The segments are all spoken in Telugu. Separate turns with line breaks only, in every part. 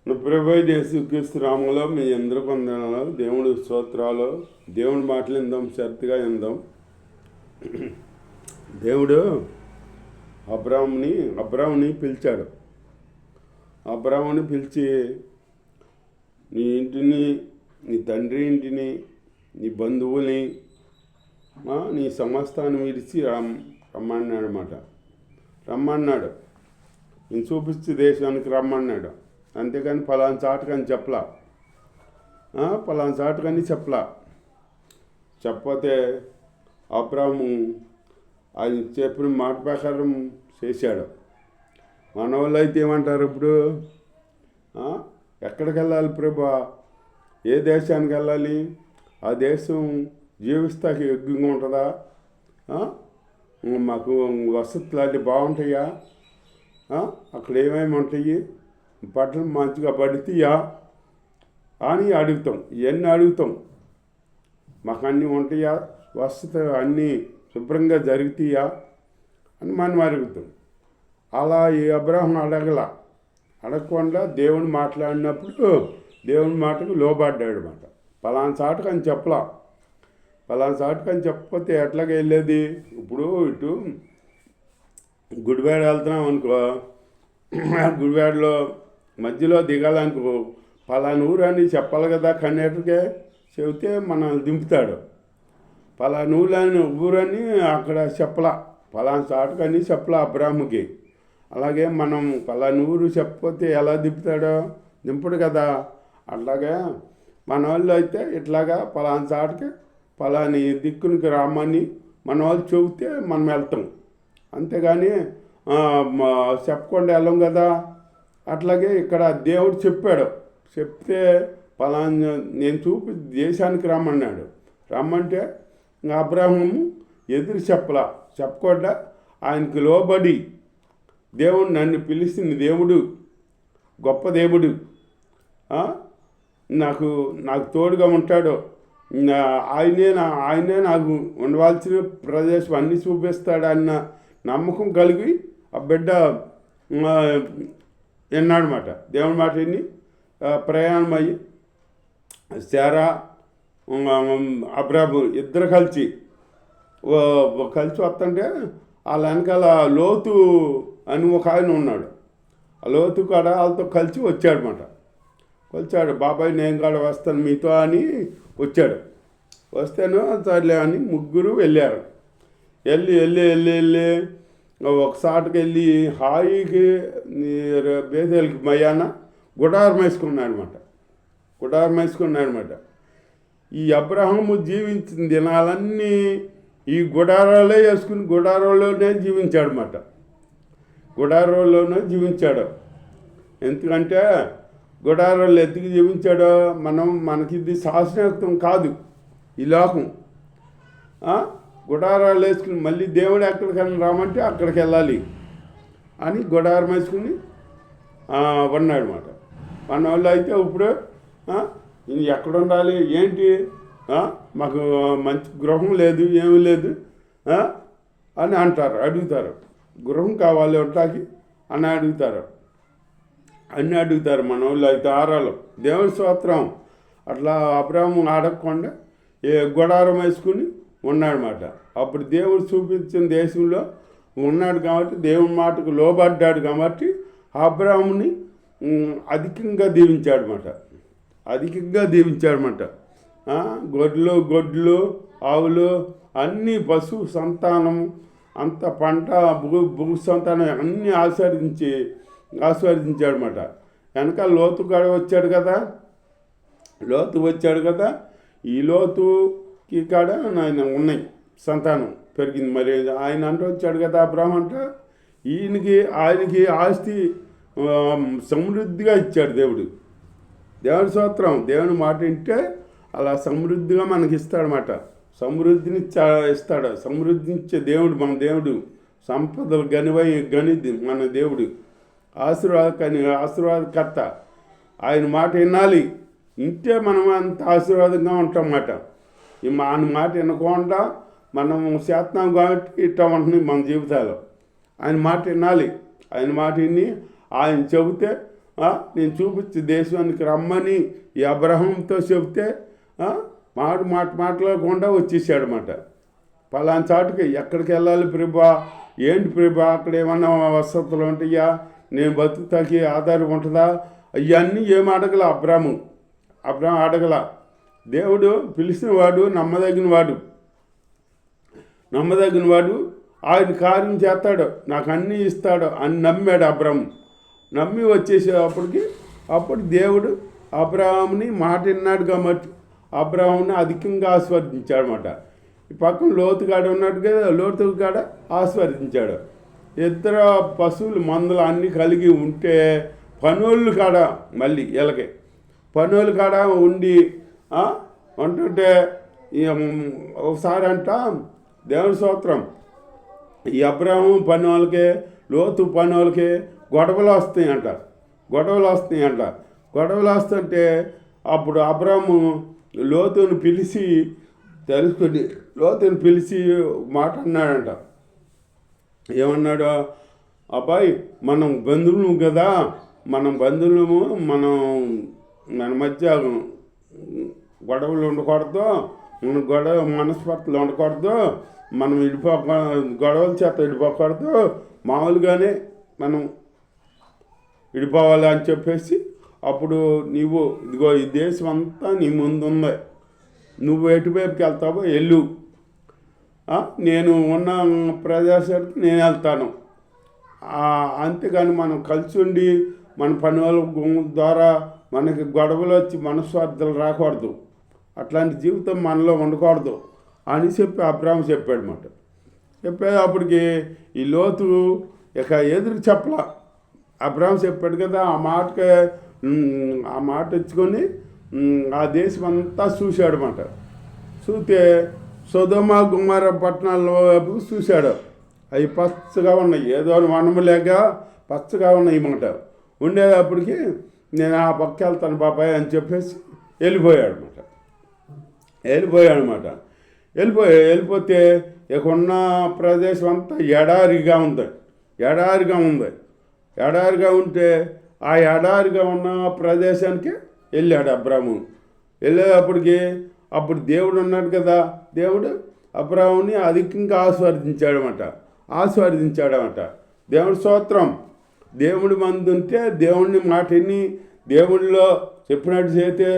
ప్రభు యేసుక్రీస్తు నామములో మీ అందరూ పొందనాలు. దేవుడు స్తోత్రాలు. దేవుని మాటలు విందాం, శ్రద్ధగా విందాం. దేవుడు అబ్రాముని పిలిచాడు. అబ్రాముని పిలిచి నీ ఇంటిని, నీ తండ్రి ఇంటిని, నీ బంధువుని, నీ సమస్తాన్ని విడిచి రమ్మన్నాడు అన్నమాట. రమ్మన్నాడు, నేను చూపించే దేశానికి రమ్మన్నాడు. అంతేకాని ఫలానా చాటుకని చెప్పలా. ఫలానా చాటుకని చెప్పలా. చెప్పతే అబ్రాము ఆయన చెప్పిన మాట ప్రకారం చేశాడు. మన వాళ్ళు అయితే ఏమంటారు ఇప్పుడు? ఎక్కడికి వెళ్ళాలి ప్రభా? ఏ దేశానికి వెళ్ళాలి? ఆ దేశం జీవిస్తాకి యోగ్యంగా ఉంటుందా? మాకు వసతులు అన్నీ బాగుంటాయా? అక్కడ ఏమేమి ఉంటాయి? బట్టలు మంచిగా పడితేయా అని అడుగుతాం. ఇవన్నీ అడుగుతాం. మాకు అన్నీ ఉంటాయా? వసతి అన్నీ శుభ్రంగా జరుగుతాయా అని మనం అడుగుతాం. అలా ఈ అబ్రాహం అడగకుండా దేవుని మాట్లాడినప్పుడు దేవుని మాటకు లోబడ్డాడు అన్నమాట. పలానా చాటుకు అని చెప్పలా. పలానా చాటుకు అని చెప్పకపోతే ఎట్లాగా వెళ్ళేది? ఇప్పుడు ఇటు గుడివాడ వెళ్తున్నాం అనుకో, గుడివాడలో మధ్యలో దిగాలనుకో పలానా ఊరు అని చెప్పాలి కదా. కండక్టర్కే చెబితే మనల్ని దింపుతాడు. పలానా ఊరని అక్కడ చెప్పలా. పలానా చాటుకని చెప్పలా అబ్రాహ్మకి. అలాగే మనం పలానా ఊరు చెప్పకపోతే ఎలా దింపుతాడో? దింపుడు కదా. అట్లాగే మన వాళ్ళు అయితే ఇట్లాగా పలానా చాటుకి పలాని దిక్కునికి రామని మన వాళ్ళు చెబితే మనం వెళ్తాం. అంతేగాని చెప్పకుండా వెళ్ళం కదా. అట్లాగే ఇక్కడ దేవుడు చెప్పాడు. చెప్తే పలానా నేను దేశానికి రమ్మన్నాడు. రమ్మంటే ఇంకా అబ్రాహము ఎదురు చెప్పకుండా ఆయనకి లోబడి, దేవుడు నన్ను పిలిచింది దేవుడు, గొప్ప దేవుడు, నాకు తోడుగా ఉంటాడు, ఆయనే నాకు ఉండవలసిన ప్రదేశం అన్నీ చూపిస్తాడు అన్న నమ్మకం కలిగి ఆ బిడ్డ విన్నాడనమాట. దేవుని మాట విని ప్రయాణం అయ్యి శారా అబ్రాహము ఇద్దరు కలిసి వస్తుంటే వాళ్ళ వెనకాల లోతు అని ఒక ఆయన ఉన్నాడు. ఆ లోతు కాడ వాళ్ళతో కలిసి వచ్చాడనమాట. బాబాయ్ నేను కాడ వస్తాను మీతో అని వచ్చాడు. వస్తాను సర్లే అని ముగ్గురు వెళ్ళారు. వెళ్ళి ఒకసాటికి వెళ్ళి హాయికి బేదేలకి మయాన గుడారం వేసుకున్నాడనమాట. ఈ అబ్రహాము జీవించిన దినాలన్నీ ఈ గుడారాలే వేసుకుని గుడారంలోనే జీవించాడు. ఎందుకంటే గుడారాలు ఎత్తుకు జీవించాడో మనకి ఇది శాసనయుక్తం కాదు ఈ లోకం. గుడారాలు వేసుకుని మళ్ళీ దేవుడు ఎక్కడికైనా రామంటే అక్కడికి వెళ్ళాలి అని గుడారం వేసుకుని ఉన్నాడనమాట. మన వాళ్ళు అయితే ఇప్పుడు ఎక్కడ ఉండాలి ఏంటి, మాకు మంచి గృహం లేదు, ఏమీ లేదు అని అడుగుతారు. గృహం కావాలి ఉండటానికి అని అడుగుతారు మన వాళ్ళు అయితే ఆరాలు. దేవుని స్తోత్రం. అట్లా అబ్రాహము అడగకుండా గుడారం వేసుకుని ఉన్నాడనమాట. అప్పుడు దేవుడు చూపించిన దేశంలో ఉన్నాడు కాబట్టి, దేవుని మాటకు లోబడ్డాడు కాబట్టి అబ్రాహముని అధికంగా దీవించాడనమాట. గొడ్లు ఆవులు అన్నీ పశువు సంతానం అంత పంట భూ సంతానం అన్నీ ఆస్వాదించాడనమాట. వెనకాల లోతు కాడ వచ్చాడు కదా. ఈ లోతుకి కాడ ఆయన ఉన్నాయి సంతానం పెరిగింది. మరి ఆయన అంటూ వచ్చాడు కదా అబ్రాహం అంట. ఆయనకి ఆస్తి సమృద్ధిగా ఇచ్చాడు దేవుడు. దేవుని స్తోత్రం. దేవుని మాట వింటే అలా సమృద్ధిగా మనకి ఇస్తాడనమాట. సమృద్ధిని ఇస్తాడు. సమృద్ధించే దేవుడు మన దేవుడు. సంపదలు గనిది మన దేవుడు. ఆశీర్వాదకర్త. ఆయన మాట వినాలి. ఇంటే మనం అంత ఆశీర్వాదంగా ఉంటాం అన్నమాట. ఆయన మాట వినకుండా మనం చేస్తున్నాం కాబట్టి ఇట్లా ఉంటున్నాయి మన జీవితాలు. ఆయన మాట వినాలి. ఆయన మాట విని ఆయన చెబితే నేను చూపించే దేశానికి రమ్మని ఈ అబ్రహాంతో చెబితే మాట్లాడకుండా వచ్చేసాడనమాట. పలానా చాటుకి ఎక్కడికి వెళ్ళాలి ప్రభా, ఏంటి ప్రభా, అక్కడ ఏమన్నా వసతులు ఉంటాయా, నేను బతుకుతాకి ఆధారం ఉంటుందా, ఇవన్నీ ఏం అడగల అబ్రాహం అడగల. దేవుడు పిలిచిన వాడు నమ్మదగిన వాడు, ఆయన కార్యం చేస్తాడు, నాకు అన్నీ ఇస్తాడు అని నమ్మాడు అబ్రాహం. నమ్మి అప్పుడు దేవుడు అబ్రాహాముని మాట విన్నాడు కాబట్టి అబ్రాహాముని అధికంగా ఆశీర్వదించాడనమాట. ఈ పక్కన లోతుగాడ ఉన్నాడు కదా, లోతుగాడ ఆశీర్వదించాడు. ఇద్దరు పశువులు మందులు అన్నీ కలిగి ఉంటే పనులు కాడ మళ్ళీ వీళ్ళకి పనులు కాడ ఉంటుంటే ఒకసారి దేవుని స్తోత్రం, ఈ అబ్రాహం పని వాళ్ళకి లోతు పని వాళ్ళకి గొడవలు వస్తుంటే అప్పుడు అబ్రాహము లోతుని పిలిచి మాట అన్నాడంట. ఏమన్నాడు, అబ్బాయి మనం బంధువులు కదా, మన మధ్య గొడవలు ఉండకూడదు, మనస్పర్ధలు ఉండకూడదు, మనం గొడవల చేత విడిపోకూడదు, మామూలుగానే మనం విడిపోవాలి అని చెప్పేసి అప్పుడు ఇదిగో ఈ దేశం అంతా నీ ముందుంది, నువ్వు ఎటువైపుకి వెళ్తావో వెళ్ళు, నేను ఉన్న ప్రదేశానికి నేను వెళ్తాను, అంతేగాని మనం కలిసి ఉండి మన పని వాళ్ళ ద్వారా మనకి గొడవలు వచ్చి మనస్వార్థాలు రాకూడదు, అట్లాంటి జీవితం మనలో ఉండకూడదు అని చెప్పి అబ్రాహం చెప్పాడనమాట. చెప్పేటప్పటికి ఈ లోతు ఇక ఎదురు చెప్పలా. అబ్రాహం చెప్పాడు కదా, ఆ మాట ఇచ్చుకొని ఆ దేశం అంతా చూశాడనమాట. చూస్తే సొదొమ గుమ్మర పట్టణాల్లో వైపు చూశాడు. అవి పచ్చగా ఉన్నాయి, ఏదో వనము లేక పచ్చగా ఉన్నాయి అన్నమాట. ఉండేటప్పటికి నేను ఆ పక్క వెళ్తాను బాబాయ్ అని చెప్పేసి వెళ్ళిపోతే ఇక ఉన్న ప్రదేశం అంతా ఎడారిగా ఉంటే ఆ ఎడారిగా ఉన్న ప్రదేశానికి వెళ్ళాడు అబ్రాహము. వెళ్ళేటప్పటికి అప్పుడు దేవుడు ఉన్నాడు కదా, దేవుడు అబ్రాహముని అధికంగా ఆశీర్వదించాడనమాట. దేవుడి స్తోత్రం. దేవుడి మందు ఉంటే దేవుడిని మాట విని దేవుడిలో చెప్పినట్టు చేస్తే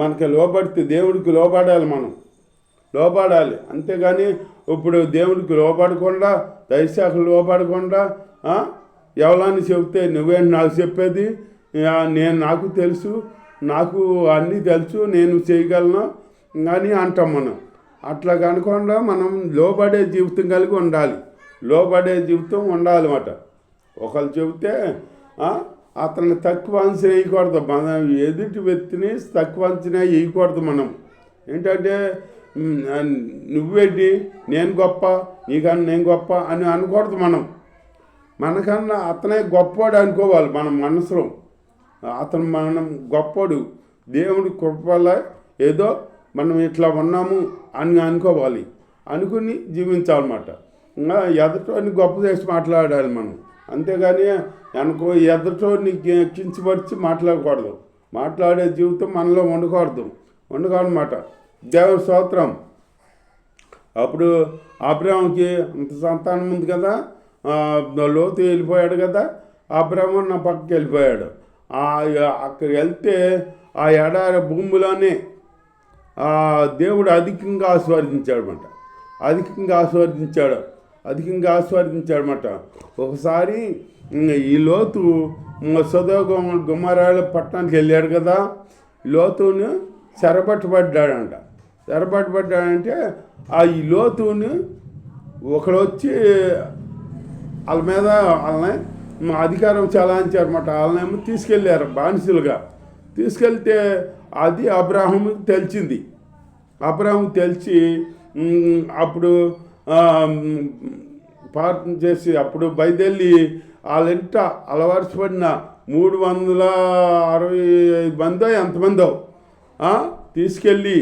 మనకి లోబడితే దేవుడికి లోబడాలి. అంతేగాని ఇప్పుడు దేవుడికి లోబడకుండా దైశాఖలు లోబడకుండా ఎవరాన్ని చెబితే నువ్వేంటి నాకు చెప్పేది, నాకు తెలుసు, నాకు అన్నీ తెలుసు, నేను చేయగలను అని అంటాం మనం. అట్లా కనుకుండా మనం లోబడే జీవితం కలిగి ఉండాలి అన్నమాట. ఒకళ్ళు చెబితే అతన్ని తక్కువ అంచనా వేయకూడదు, మనం ఎదుటి వ్యక్తిని తక్కువ అంచనా వేయకూడదు. మనం ఏంటంటే నువ్వేంటి నేను గొప్ప, నీకన్నా నేను గొప్ప అని అనకూడదు. మనకన్నా అతనే గొప్పవాడు అనుకోవాలి మన మనసులో. మనం గొప్పవాడు, దేవుడి కృప వల్ల ఏదో మనం ఇట్లా ఉన్నాము అని అనుకోవాలి, అనుకుని జీవించాలన్నమాట. ఎదటోని గొప్ప చేసి మాట్లాడాలి మనం, అంతేగాని ఎదటోని కించపరిచి మాట్లాడకూడదు. మాట్లాడే జీవితం మనలో ఉండకూడదన్నమాట. దేవుని స్తోత్రం. అప్పుడు అబ్రాహాముకి అంత సంతానం ఉంది కదా, లోతు వెళ్ళిపోయాడు కదా, అబ్రాహాము నా పక్కకి వెళ్ళిపోయాడు. అక్కడికి వెళ్తే ఆ ఎడారి భూమిలోనే దేవుడు అధికంగా ఆశీర్వదించాడన్నమాట. ఒకసారి ఈ లోతు సొదొమ గుమ్మరాల పట్టణానికి వెళ్ళాడు కదా, లోతుని చెరపట్టబడ్డాడంటే ఈ లోతుని ఒకడు వచ్చి వాళ్ళ మీద వాళ్ళని అధికారం చలాయించారన్నమాట. వాళ్ళనేమో తీసుకెళ్ళారు బానిసలుగా. తీసుకెళ్తే అది అబ్రాహాముకి తెలిసి అప్పుడు ప్రార్థన చేసి అప్పుడు బయలుదేరి వాళ్ళంట అలవరచబడిన 365 మందో ఎంతమందో తీసుకెళ్ళి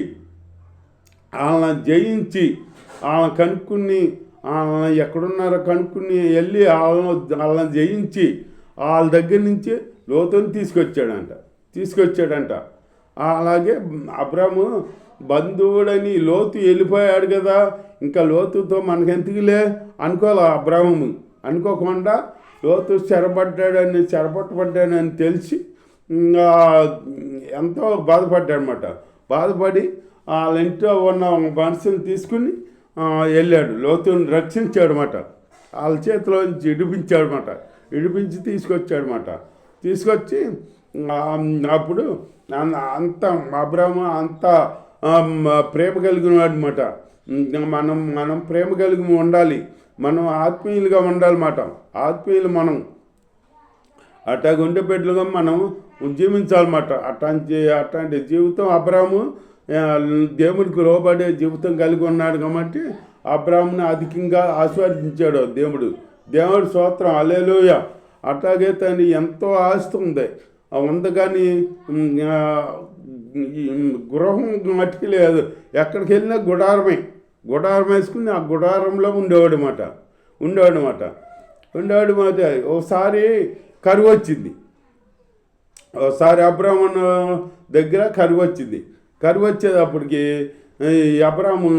వాళ్ళని జయించి వాళ్ళని కనుక్కుని ఎక్కడున్నారో కనుక్కుని వెళ్ళి వాళ్ళని జయించి వాళ్ళ దగ్గర నుంచి లోతుని తీసుకొచ్చాడంట. అలాగే అబ్రాము బంధువుడని లోతు వెళ్ళిపోయాడు కదా, ఇంకా లోతుతో మనకెందుకులే అనుకోలే అబ్రాము. అనుకోకుండా లోతు చెరపట్టబడ్డాడని తెలిసి ఎంతో బాధపడ్డాడనమాట. బాధపడి వాళ్ళ ఇంట్లో ఉన్న మనుషుని తీసుకుని వెళ్ళాడు, లోతుని రక్షించాడనమాట. వాళ్ళ చేతిలో నుంచి విడిపించి తీసుకొచ్చాడనమాట. తీసుకొచ్చి అప్పుడు అంత అబ్రాము అంత ప్రేమ కలిగిన వాడనమాట. మనం ప్రేమ కలిగి ఉండాలి, మనం ఆత్మీయులుగా ఉండాలన్నమాట. ఆత్మీయులు మనం అట్టా గుండె పెట్టులుగా మనం జీవించాలన్నమాట. అట్లాంటి జీవితం అబ్రాము దేవుడికి లోబడే జీవితం కలిగి ఉన్నాడు కాబట్టి అబ్రాముని అధికంగా ఆస్వాదించాడు దేవుడు స్తోత్రం, హల్లెలూయా. అట్లాగే తను ఎంతో ఆస్తి ఉంది కానీ గృహం మట్టికి లేదు. ఎక్కడికి వెళ్ళినా గుడారం వేసుకుని ఆ గుడారంలో ఉండేవాడు మాట. ఒకసారి కరువు వచ్చింది. ఒకసారి అబ్రాహ్మణ్ దగ్గర కరువు వచ్చేటప్పటికి అబ్రాహ్ము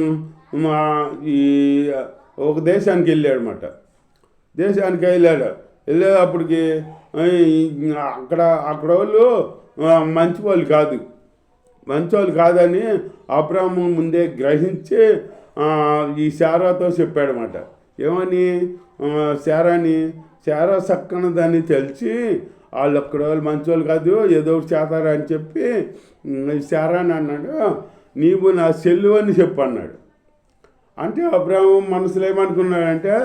ఈ ఒక దేశానికి వెళ్ళేటప్పటికి అక్కడ వాళ్ళు మంచి వాళ్ళు కాదని అబ్రాహ్ము ముందే గ్రహించి ఈ శారాతో చెప్పాడనమాట. ఏమని? శారా సక్కనదని తెలిసి వాళ్ళు అక్కడ వాళ్ళు మంచి వాళ్ళు కాదు, ఏదో ఒకటి చేతారా అని చెప్పి శారాని అన్నాడు, నీవు నా సెల్లు అని చెప్పన్నాడు. అంటే అబ్రాహ్ము మనసులో ఏమనుకున్నాడంటే,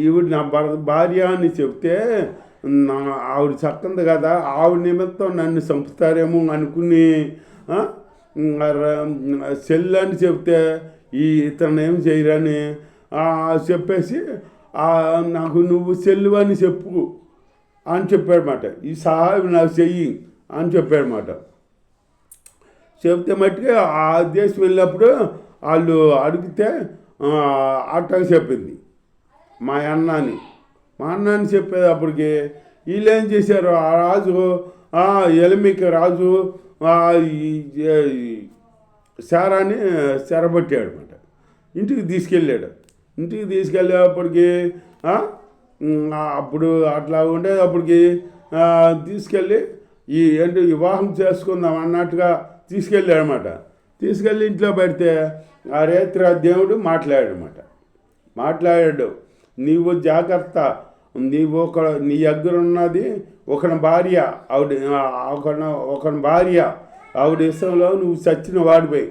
ఈవిడ నా భార్య అని చెప్తే ఆవిడ చక్కంది కదా, ఆవిడ నిమిత్తం నన్ను చంపుతారేమో అనుకుని సెల్లు అని చెప్తే ఇతను ఏం చేయరని చెప్పేసి నాకు నువ్వు సెల్లు అని చెప్పు అని చెప్పాడనమాట. ఈ సహాయం నాకు చెయ్యి అని చెప్పాడనమాట. చెప్తే మట్టుగా ఆ దేశం వెళ్ళినప్పుడు వాళ్ళు అడిగితే అట్టగా చెప్పింది మా అన్నాన్ని చెప్పేటప్పటికి వీళ్ళు ఏం చేశారు, ఆ రాజు ఎలిమిక రాజు శారాన్ని చెరబట్టాడు అనమాట. ఇంటికి తీసుకెళ్ళేటప్పటికి అప్పుడు అట్లా ఉండేటప్పటికి తీసుకెళ్ళి వివాహం చేసుకుందాం అన్నట్టుగా తీసుకెళ్ళి ఇంట్లో పెడితే ఆ రేత్రి దేవుడు మాట్లాడాడు. నీవు జాగ్రత్త, నీ దగ్గర ఉన్నది ఒకని భార్య, ఆవిడ విషయంలో నువ్వు చచ్చిన వాడిపోయి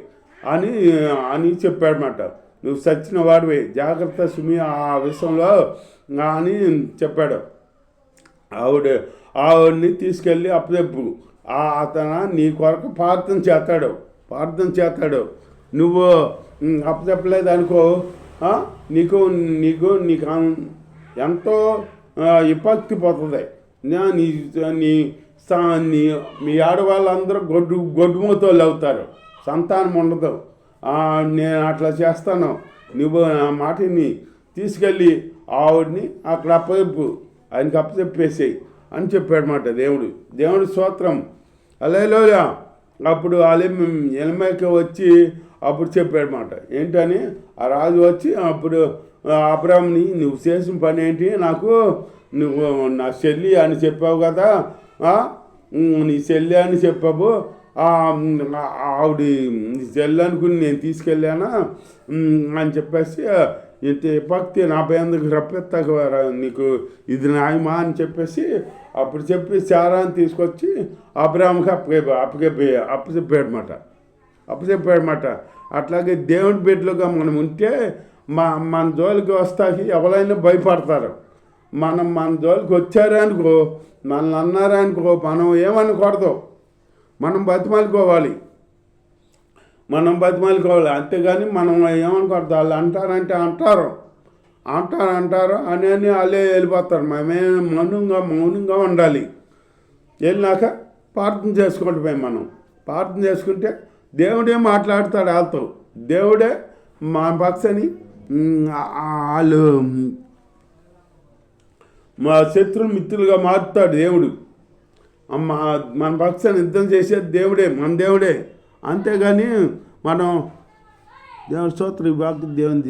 అని చెప్పాడనమాట. నువ్వు చచ్చిన వాడిపోయి జాగ్రత్త సుమి ఆ విషయంలో అని చెప్పాడు. ఆవిడ్ని తీసుకెళ్ళి అప్పచెప్పు, అతను నీ కొరకు ప్రార్థన చేస్తాడు. నువ్వు అప్పచెప్పలేదు అనుకో, నీకు ఎంతో విపక్తి పోతుంది. మీ ఆడవాళ్ళందరూ గొడ్డుమూతోళ్ళు అవుతారు, సంతానం ఉండదు. నేను అట్లా చేస్తాను, నువ్వు ఆ మాటని తీసుకెళ్ళి ఆవిడ్ని అక్కడ ఆయనకి అప్పచెప్పేసేయి అని చెప్పాడనమాట దేవుడు స్తోత్రం, హల్లెలూయా. అప్పుడు ఎలిమెక వచ్చి అప్పుడు చెప్పాడనమాట. ఏంటని ఆ రాజు వచ్చి అప్పుడు అబ్రాముని, నువ్వు చేసిన పని ఏంటి, నువ్వు నా చెల్లి అని చెప్పావు కదా, నీ చెల్లి అని చెప్పావు, ఆవిడ నీ చెల్లి అనుకుని నేను తీసుకెళ్ళానా అని చెప్పేసి, ఇంత భక్తి నా పేందుకు రప్పెత్తాక నీకు ఇది న్యాయమా అని చెప్పేసి అప్పుడు చెప్పి శారాన్ని తీసుకొచ్చి అబ్రాముకి అప్పచెప్పాడనమాట. అట్లాగే దేవుడి బిడ్డలుగా మనం ఉంటే మన జోలికి వస్తాకి ఎవరైనా భయపడతారు. మన జోలికి వచ్చారనుకో, మనల్ని అన్నారనుకో, మనం ఏమనకూడదు, మనం బతిమాలుకోవాలి. అంతేగాని మనం ఏమనుకోవద్దు. వాళ్ళు అంటారు అని వాళ్ళే వెళ్ళిపోతారు. మేమే మౌనంగా ఉండాలి. వెళ్ళినాక ప్రార్థన చేసుకుంటే దేవుడే మాట్లాడతాడు వాళ్ళతో. దేవుడే మా పక్షని వాళ్ళు మా శత్రు మిత్రులుగా మారుతాడు దేవుడు. మన పక్షాన్ని యుద్ధం చేసేది దేవుడే, మన దేవుడే. అంతేగాని మనం దేవుని స్తోత్రం, ఈ వాక్యం దేవుని